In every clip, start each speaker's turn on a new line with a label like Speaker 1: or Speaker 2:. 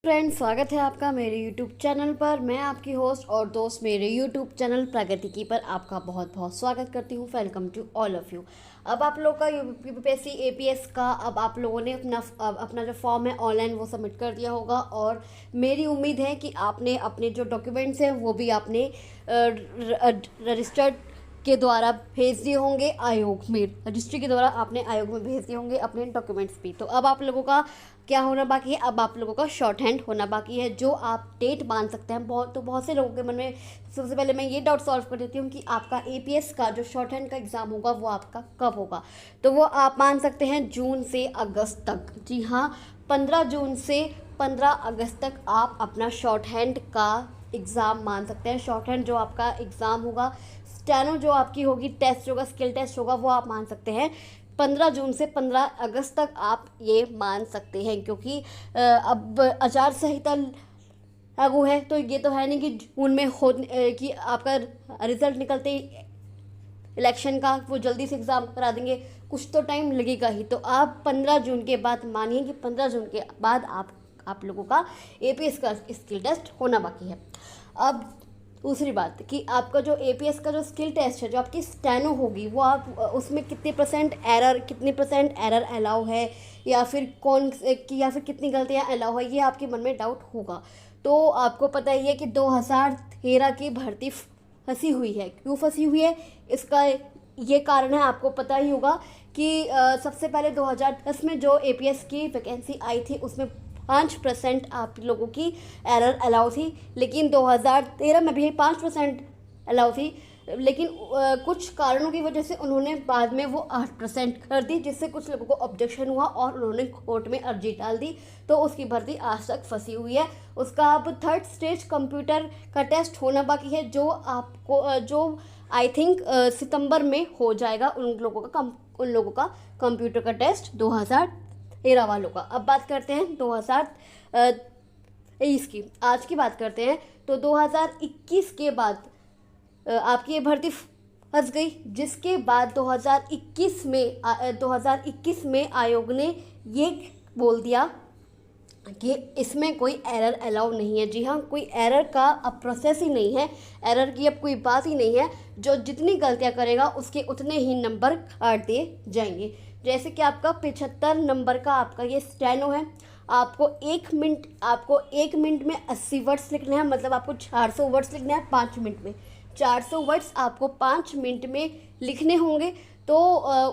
Speaker 1: Friends, स्वागत है आपका मेरे YouTube चैनल पर। मैं आपकी होस्ट और दोस्त मेरे YouTube चैनल प्रगति की पर आपका बहुत बहुत स्वागत करती हूँ। Welcome to all of you. अब आप लोग का यूपीएससी एपीएस का अब आप लोगों ने अपना जो फॉर्म है ऑनलाइन वो सबमिट कर दिया होगा, और मेरी उम्मीद है कि आपने अपने जो डॉक्यूमेंट्स हैं वो भी आपने रजिस्टर्ड के द्वारा भेज दिए होंगे आयोग में। रजिस्ट्री के द्वारा आपने आयोग में भेज दिए होंगे अपने डॉक्यूमेंट्स भी। तो अब आप लोगों का क्या होना बाकी है, अब आप लोगों का शॉर्ट हैंड होना बाकी है, जो आप डेट मान सकते हैं। बहुत से लोगों के मन में सबसे पहले मैं ये डाउट सॉल्व कर देती हूँ कि आपका एपीएस का जो शॉर्ट हैंड का एग्ज़ाम होगा वो आपका कब होगा। तो वो आप मान सकते हैं जून से अगस्त तक। जी हाँ, 15 जून से 15 अगस्त तक आप अपना शॉर्ट हैंड का एग्ज़ाम मान सकते हैं। शॉर्ट हैंड जो आपका एग्ज़ाम होगा, स्टेनो जो आपकी होगी, टेस्ट होगा, स्किल टेस्ट होगा, वो आप मान सकते हैं 15 जून से 15 अगस्त तक आप ये मान सकते हैं। क्योंकि अब आचार संहिता लागू है, तो ये तो है नहीं कि जून में हो कि आपका रिजल्ट निकलते ही इलेक्शन का वो जल्दी से एग्ज़ाम करा देंगे, कुछ तो टाइम लगेगा ही। तो आप 15 जून के बाद मानिए कि 15 जून के बाद आप लोगों का एपीएस का स्किल टेस्ट होना बाकी है। अब दूसरी बात कि आपका जो एपीएस का जो स्किल टेस्ट है, जो आपकी स्टेनो होगी, वो आप उसमें कितनी परसेंट एरर अलाउ है, या फिर कितनी गलतियां अलाउ है, ये आपके मन में डाउट होगा। तो आपको पता ही है कि 2013 की भर्ती फंसी हुई है। क्यों फंसी हुई है, इसका ये कारण है, आपको पता ही होगा कि सबसे पहले 2010 में जो एपीएस की वैकेंसी आई थी उसमें 5% आप लोगों की एरर अलाउ थी, लेकिन 2013 में भी 5% अलाउ थी, लेकिन कुछ कारणों की वजह से उन्होंने बाद में वो 8% कर दी, जिससे कुछ लोगों को ऑब्जेक्शन हुआ और उन्होंने कोर्ट में अर्जी डाल दी। तो उसकी भर्ती आज तक फंसी हुई है। उसका अब 3rd स्टेज कंप्यूटर का टेस्ट होना बाकी है, जो आई थिंक सितंबर में हो जाएगा। उन लोगों का कंप्यूटर का टेस्ट 2013 वालों का। अब बात करते हैं 2023 की। आज की बात करते हैं तो 2021 के बाद आपकी ये भर्ती फंस गई, जिसके बाद 2021 में आयोग ने ये बोल दिया कि इसमें कोई एरर अलाउ नहीं है। जी हाँ, कोई एरर का अब प्रोसेस ही नहीं है, एरर की अब कोई बात ही नहीं है। जो जितनी गलतियां करेगा उसके उतने ही नंबर काट दिए जाएंगे। जैसे कि आपका 75 नंबर का आपका ये स्टेनो है, आपको 1 मिनट में 80 वर्ड्स लिखने हैं, मतलब आपको 400 वर्ड्स लिखने हैं 5 मिनट में। 400 वर्ड्स आपको 5 मिनट में लिखने होंगे। तो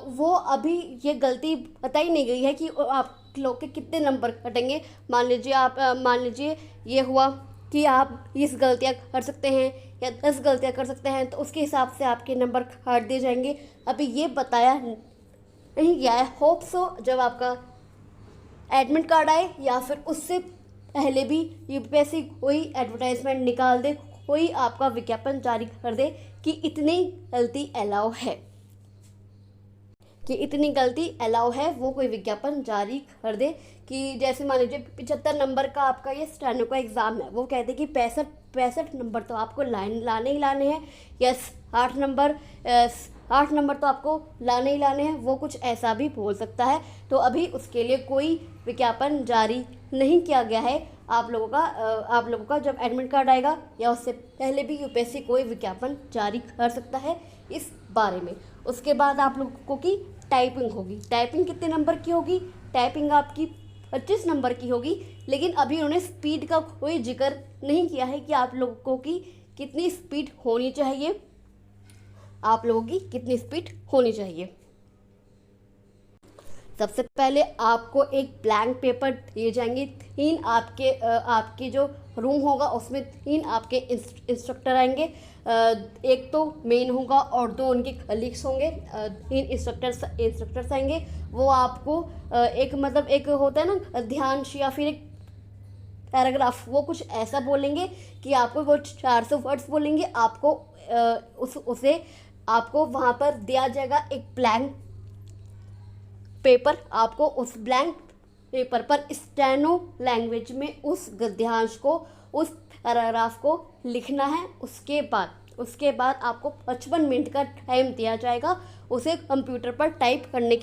Speaker 1: वो अभी ये गलती बताई नहीं गई है कि आप लोग के कितने नंबर कटेंगे। मान लीजिए ये हुआ कि आप 20 गलतियाँ कर सकते हैं या 10 गलतियाँ कर सकते हैं, तो उसके हिसाब से आपके नंबर काट दिए जाएंगे। अभी ये बताया नहीं गया है। होप सो जब आपका एडमिट कार्ड आए या फिर उससे पहले भी यूपीएससी कोई एडवर्टाइजमेंट निकाल दे, कोई आपका विज्ञापन जारी कर दे कि इतनी गलती अलाउ है, वो कोई विज्ञापन जारी कर दे कि जैसे मान लीजिए 75 नंबर का आपका ये स्टेनो का एग्ज़ाम है, वो कहते हैं कि 65 नंबर तो आपको लाने ही लाने हैं, या 8 नंबर तो आपको लाने ही लाने हैं, वो कुछ ऐसा भी बोल सकता है। तो अभी उसके लिए कोई विज्ञापन जारी नहीं किया गया है। आप लोगों का जब एडमिट कार्ड आएगा या उससे पहले भी यूपीएससी कोई विज्ञापन जारी कर सकता है इस बारे में। उसके बाद आप लोगों की टाइपिंग होगी। टाइपिंग कितने नंबर की होगी? टाइपिंग आपकी 25 नंबर की होगी, लेकिन अभी उन्होंने स्पीड का कोई जिक्र नहीं किया है कि आप लोगों की कितनी स्पीड होनी चाहिए। सबसे पहले आपको एक ब्लैंक पेपर दिए जाएंगे। 3 आपके जो रूम होगा उसमें 3 आपके इंस्ट्रक्टर आएंगे। एक तो मेन होगा और 2 उनके कलीग्स होंगे। 3 इंस्ट्रक्टर्स आएंगे। वो आपको एक होता है ना ध्यांश, या फिर एक पैराग्राफ, वो कुछ ऐसा बोलेंगे कि आपको वो 400 वर्ड्स बोलेंगे। आपको उसे आपको वहाँ पर दिया जाएगा एक ब्लैंक पेपर। आपको उस ब्लैंक पेपर पर स्टेनो लैंग्वेज में उस गद्यांश को, उस पैराग्राफ को लिखना है। उसके बाद आपको 55 मिनट का टाइम दिया जाएगा उसे कंप्यूटर पर टाइप करने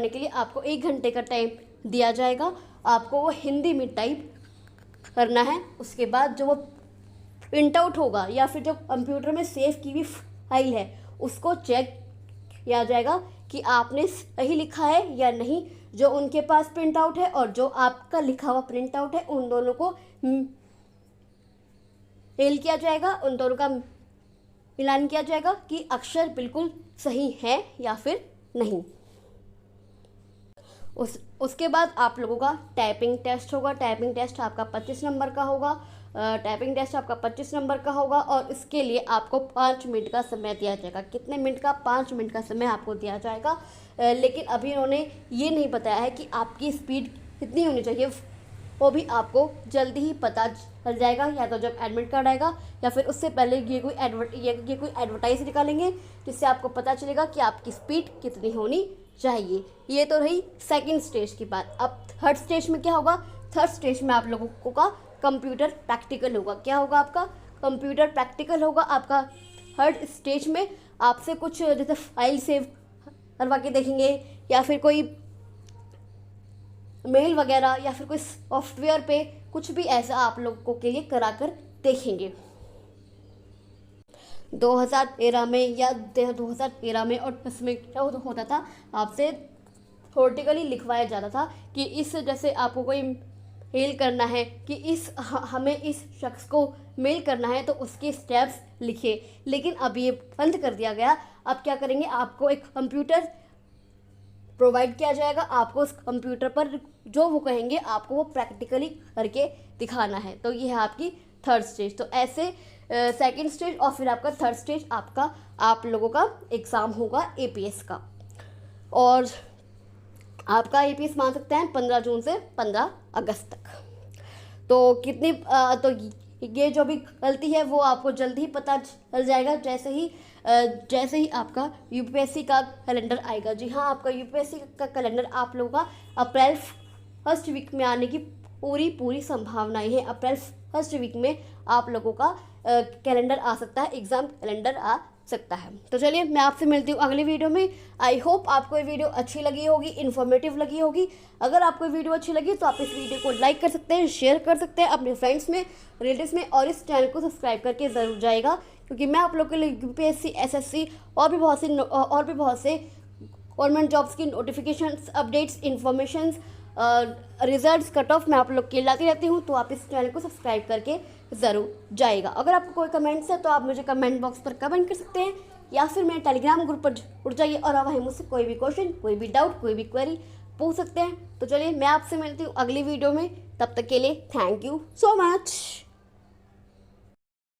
Speaker 1: के लिए। आपको 1 घंटे का टाइम दिया जाएगा, आपको वो हिंदी में टाइप करना है। उसके बाद जो वो प्रिंट आउट होगा या फिर जो कंप्यूटर में सेव की हुई फाइल है उसको चेक किया जाएगा कि आपने सही लिखा है या नहीं। जो उनके पास प्रिंट आउट है और जो आपका लिखा हुआ प्रिंट आउट है उन दोनों को मेल किया जाएगा, उन दोनों का मिलान किया जाएगा कि अक्षर बिल्कुल सही है या फिर नहीं। उसके बाद आप लोगों का टाइपिंग टेस्ट होगा। टाइपिंग टेस्ट आपका 25 नंबर का होगा। टाइपिंग टेस्ट आपका 25 नंबर का होगा और इसके लिए आपको 5 मिनट का समय दिया जाएगा। कितने मिनट का? 5 मिनट का समय आपको दिया जाएगा। लेकिन अभी उन्होंने ये नहीं बताया है कि आपकी स्पीड कितनी होनी चाहिए, वो भी आपको जल्दी ही पता चल जाएगा, या तो जब एडमिट कार्ड आएगा या फिर उससे पहले ये कोई एडवर्टाइज निकालेंगे जिससे आपको पता चलेगा कि आपकी स्पीड कितनी होनी चाहिए। ये तो रही सेकंड स्टेज की बात। अब थर्ड स्टेज में क्या होगा? थर्ड स्टेज में आप लोगों का कंप्यूटर प्रैक्टिकल होगा। क्या होगा? आपका कंप्यूटर प्रैक्टिकल होगा। आपका थर्ड स्टेज में आपसे कुछ जैसे फाइल सेव करवा के देखेंगे या फिर कोई मेल वगैरह या फिर कोई सॉफ्टवेयर पे कुछ भी ऐसा आप लोगों के लिए करा कर देखेंगे। 2013 में या 2013 में और इसमें क्या होता था, आपसे थ्योरेटिकली लिखवाया जाता था कि इस जैसे आपको कोई मेल करना है कि हमें इस शख्स को मेल करना है तो उसके स्टेप्स लिखिए। लेकिन अब ये बंद कर दिया गया। अब क्या करेंगे, आपको एक कंप्यूटर प्रोवाइड किया जाएगा। आपको उस कंप्यूटर पर जो वो कहेंगे आपको वो प्रैक्टिकली करके दिखाना है। तो ये है आपकी थर्ड स्टेज। तो ऐसे सेकंड स्टेज और फिर आपका थर्ड स्टेज आप लोगों का एग्ज़ाम होगा एपीएस का। और आपका एपीएस मान सकते हैं 15 जून से 15 अगस्त तक। तो तो ये जो भी गलती है वो आपको जल्दी ही पता चल जाएगा जैसे ही आपका यूपीएससी का कैलेंडर आएगा। जी हाँ, आपका यूपीएससी का कैलेंडर आप लोगों का अप्रैल फर्स्ट वीक में आने की पूरी संभावनाएं हैं। अप्रैल फर्स्ट वीक में आप लोगों का कैलेंडर आ सकता है, एग्ज़ाम कैलेंडर आ सकता है। तो चलिए मैं आपसे मिलती हूँ अगली वीडियो में। आई होप आपको ये वीडियो अच्छी लगी होगी, इन्फॉर्मेटिव लगी होगी। अगर आपको ये वीडियो अच्छी लगी तो आप इस वीडियो को लाइक कर सकते हैं, शेयर कर सकते हैं अपने फ्रेंड्स में, रिलेटिव्स में, और इस चैनल को सब्सक्राइब करके ज़रूर जाएगा, क्योंकि मैं आप लोग के लिए यूपीएससी, एसएससी और भी बहुत से गवर्नमेंट जॉब्स की notifications, updates, informations, results, cut off मैं आप लोग के लाती रहती हूँ। तो आप इस चैनल को सब्सक्राइब करके ज़रूर जाएगा। अगर आपको कोई कमेंट्स है तो आप मुझे कमेंट बॉक्स पर कमेंट कर सकते हैं, या फिर मेरे टेलीग्राम ग्रुप पर जुड़ जाइए और वहीं मुझसे कोई भी क्वेश्चन, कोई भी डाउट, कोई भी क्वेरी पूछ सकते हैं। तो चलिए मैं आपसे मिलती हूँ अगली वीडियो में। तब तक के लिए थैंक यू सो मच।